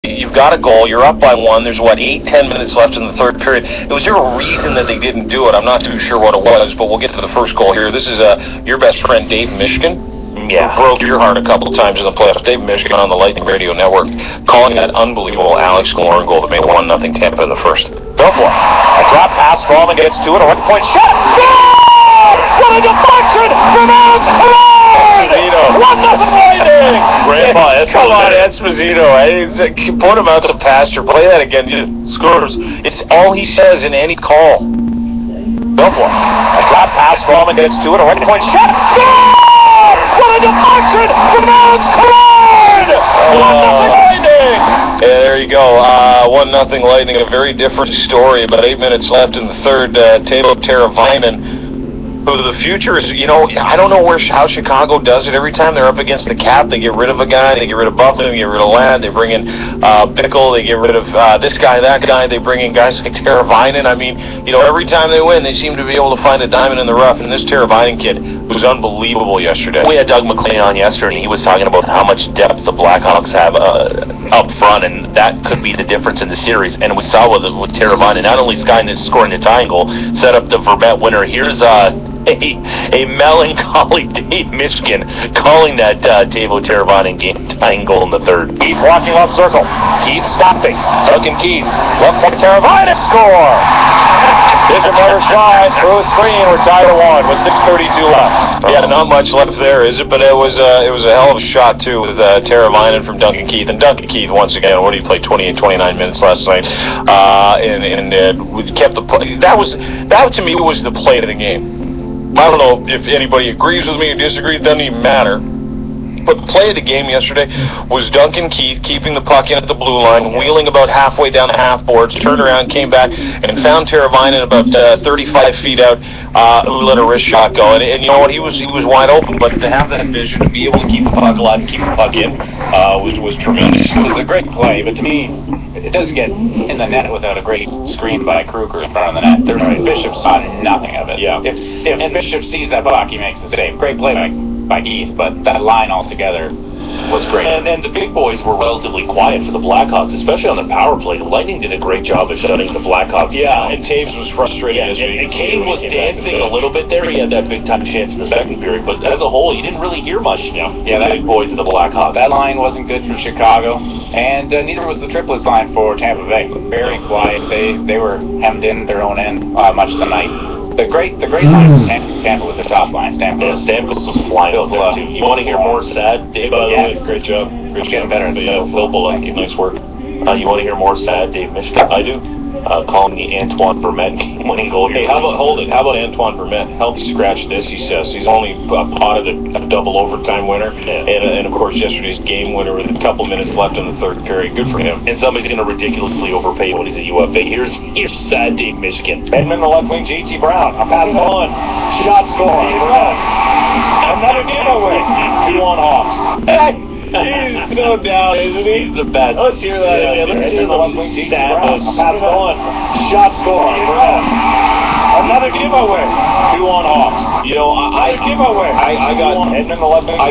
You've got a goal. You're up by one. There's, 8-10 minutes left in the third period. Was there a reason that they didn't do it? I'm not too sure what it was, but we'll get to the first goal here. This is your best friend, Dave Michigan. Yeah. Broke your heart a couple of times in the playoffs. Dave Michigan on the Lightning Radio Network calling that unbelievable Alex Killorn goal that made 1-0 Tampa in the first. Belfour. A drop pass. Fallman gets to it. A right-point shot. Score! What a deflection from Alex Killorn! 1-0 Lightning! Come on, Esposito. Put him out to pasture. Play that again. Scores. It's all he says in any call. Belfour. A drop pass. Fallman gets to it. A right-point shot. Score! What a deflection from Alex Killorn! 1-0 Lightning! Yeah, there you go. 1-0 Lightning. A very different story. About 8 minutes left in the third. Teuvo Teravainen, who the future is, I don't know how Chicago does it. Every time they're up against the cap, they get rid of a guy, they get rid of Buffalo, they get rid of Ladd, they bring in Bickle, they get rid of this guy, that guy, they bring in guys like Teravainen. I mean, every time they win, they seem to be able to find a diamond in the rough, and this Teravainen kid was unbelievable yesterday. We had Doug McLean on yesterday, and he was talking about how much depth the Blackhawks have up front, and that could be the difference in the series. And we saw with Teravainen, not only scoring the tying goal, set up the Vermette winner. Here's a melancholy Dave Michigan calling that Teuvo Teravainen tying goal in the third. Keith walking left circle. Keith stopping. Duncan Keith. Left point Teravainen score! There's another shot through a screen. We're tied at 1 with 6:32 left. Yeah, not much left there, is it? But it was a hell of a shot too with Teravainen from Duncan Keith. And Duncan Keith once again, what did he play? 28, 29 minutes last night, and we kept the play. That to me was the play of the game. I don't know if anybody agrees with me or disagrees. It doesn't even matter. But the play of the game yesterday was Duncan Keith keeping the puck in at the blue line, wheeling about halfway down the half boards, turned around, came back, and found Teravainen about 35 feet out, who let a wrist shot go. And you know what? He was wide open, but to have that vision, to be able to keep the puck alive and keep the puck in, was tremendous. It was a great play, but to me, it doesn't get in the net without a great screen by Kruger in front of the net. Bishop saw nothing of it. Yeah. If Bishop sees that puck, he makes the save. Great play by Keith, but that line altogether was great. And the big boys were relatively quiet for the Blackhawks, especially on the power play. The Lightning did a great job of shutting the Blackhawks down. And Taves was frustrated. And Kane was dancing a little bit there. He had that big-time chance in the second period, but as a whole, you didn't really hear much from the big boys of the Blackhawks. That line wasn't good for Chicago, and neither was the triplets line for Tampa Bay. Very quiet. They were hemmed in their own end much of the night. The great line for Tampa was the top line. Stamkos Was flying out there too. You want to hear more sad, Dave? Yes. Great job. Getting better. Phil Bullock, nice work. You want to hear more sad, Dave Michigan? I do. Calling the Antoine Vermette winning goal. Hey, how about Antoine Vermette? Healthy scratch this, he says. He's only potted a double overtime winner, and of course yesterday's game winner with a couple minutes left in the third period. Good for him. And somebody's going to ridiculously overpay when he's at UFA. Here's sad Dave Michigan. Edmund, the left wing, J.T. Brown. A pass on. Shot score. Another giveaway. 2-1 Hawks. He's so down, isn't he? He's the best. Let's hear that again. Let's hear the left wing, J.T. Brown. A pass on. Shot score. Another giveaway. 2-1 Hawks. I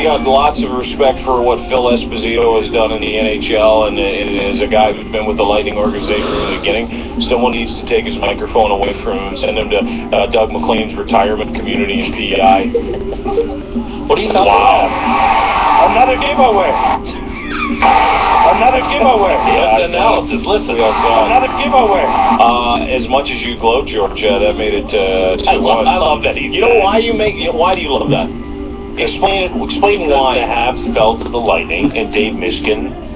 got lots of respect for what Phil Esposito has done in the NHL, and as a guy who's been with the Lightning organization from the beginning, someone needs to take his microphone away from him and send him to Doug McLean's retirement community in PEI. What do you think? Wow. Another giveaway. Another giveaway. That's analysis. Listen. Another giveaway. As much as you gloat, George, that made it 2-1. I love that. Why do you love that? Explain why. The Habs fell to the Lightning, and Dave Michigan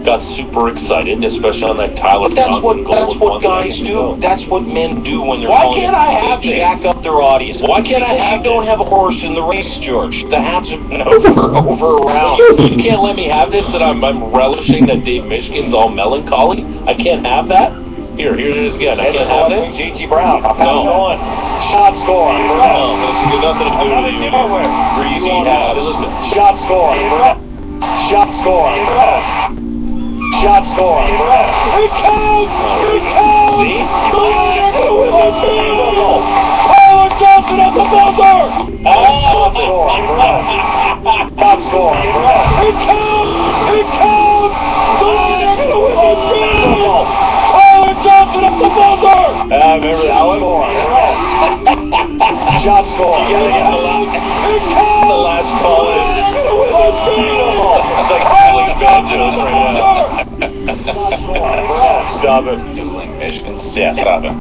got super excited, especially on that Tyler Johnson goal. That's what guys do. That's what men do when they're Why can't I have they jack up their audience. Why can't I have You don't have a horse in the race, George. The Habs have been over around. You can't let me have this, that I'm relishing that Dave Michigan's all melancholy. I can't have that. Here it is again. I can't have it. J.T. Brown. A pass on. Shot score. No, this has got nothing to do with you. Greasy Habs. Shot score. Shot score. Shot score. It counts! It counts! See? Tyler Johnson at the buzzer! Top score. It counts! It counts! time, every hour. Shot score. The last call is. It's like Stanley Banjos right now. Stop it. Dueling Michigans. Yeah, stop it.